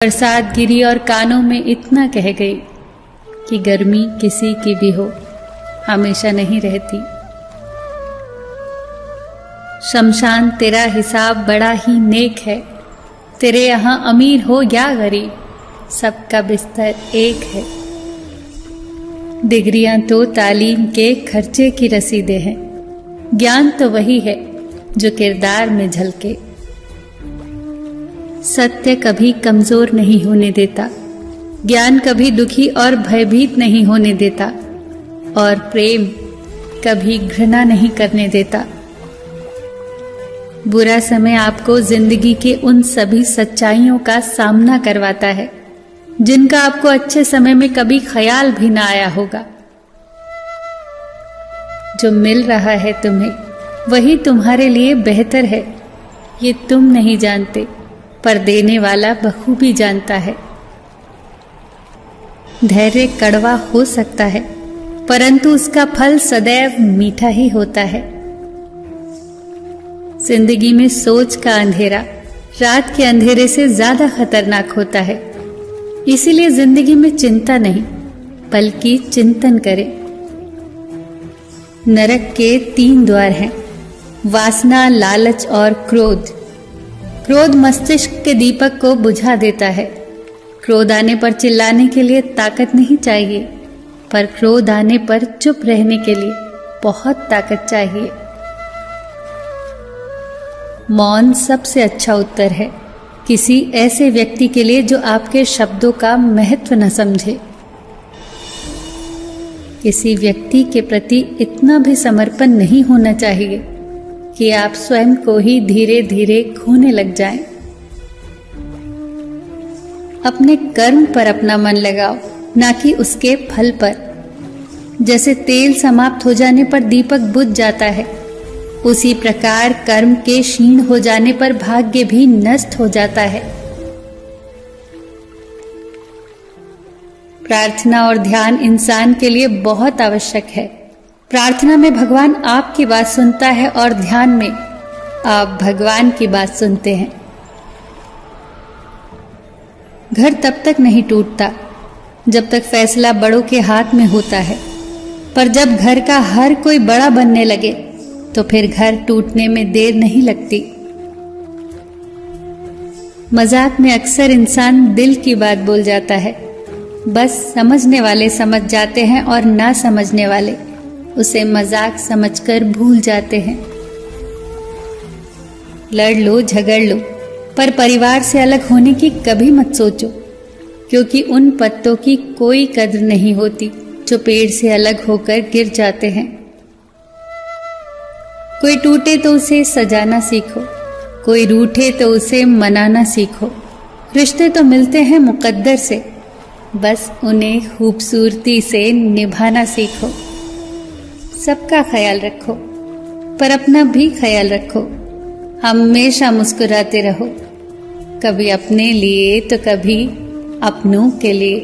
बरसात गिरी और कानों में इतना कह गई कि गर्मी किसी की भी हो हमेशा नहीं रहती। शमशान तेरा हिसाब बड़ा ही नेक है, तेरे यहाँ अमीर हो या गरीब सबका बिस्तर एक है। डिग्रियां तो तालीम के खर्चे की रसीदें हैं, ज्ञान तो वही है जो किरदार में झलके। सत्य कभी कमजोर नहीं होने देता, ज्ञान कभी दुखी और भयभीत नहीं होने देता, और प्रेम कभी घृणा नहीं करने देता। बुरा समय आपको जिंदगी के उन सभी सच्चाइयों का सामना करवाता है जिनका आपको अच्छे समय में कभी ख्याल भी ना आया होगा। जो मिल रहा है तुम्हें वही तुम्हारे लिए बेहतर है, ये तुम नहीं जानते पर देने वाला बखूबी जानता है। धैर्य कड़वा हो सकता है परंतु उसका फल सदैव मीठा ही होता है। जिंदगी में सोच का अंधेरा रात के अंधेरे से ज्यादा खतरनाक होता है, इसीलिए जिंदगी में चिंता नहीं बल्कि चिंतन करें। नरक के 3 द्वार हैं, वासना, लालच और क्रोध। क्रोध मस्तिष्क के दीपक को बुझा देता है। क्रोध आने पर चिल्लाने के लिए ताकत नहीं चाहिए, पर क्रोध आने पर चुप रहने के लिए बहुत ताकत चाहिए। मौन सबसे अच्छा उत्तर है किसी ऐसे व्यक्ति के लिए जो आपके शब्दों का महत्व न समझे। किसी व्यक्ति के प्रति इतना भी समर्पण नहीं होना चाहिए कि आप स्वयं को ही धीरे धीरे खोने लग जाएं। अपने कर्म पर अपना मन लगाओ, ना कि उसके फल पर। जैसे तेल समाप्त हो जाने पर दीपक बुझ जाता है, उसी प्रकार कर्म के क्षीण हो जाने पर भाग्य भी नष्ट हो जाता है। प्रार्थना और ध्यान इंसान के लिए बहुत आवश्यक है। प्रार्थना में भगवान आपकी बात सुनता है और ध्यान में आप भगवान की बात सुनते हैं। घर तब तक नहीं टूटता जब तक फैसला बड़ों के हाथ में होता है, पर जब घर का हर कोई बड़ा बनने लगे तो फिर घर टूटने में देर नहीं लगती। मजाक में अक्सर इंसान दिल की बात बोल जाता है, बस समझने वाले समझ जाते हैं और ना समझने वाले उसे मजाक समझकर भूल जाते हैं। लड़ लो, झगड़ लो, पर परिवार से अलग होने की कभी मत सोचो, क्योंकि उन पत्तों की कोई कद्र नहीं होती जो पेड़ से अलग होकर गिर जाते हैं। कोई टूटे तो उसे सजाना सीखो, कोई रूठे तो उसे मनाना सीखो। रिश्ते तो मिलते हैं मुकद्दर से, बस उन्हें खूबसूरती से निभाना सीखो। सबका ख्याल रखो पर अपना भी ख्याल रखो। हमेशा मुस्कुराते रहो, कभी अपने लिए तो कभी अपनों के लिए।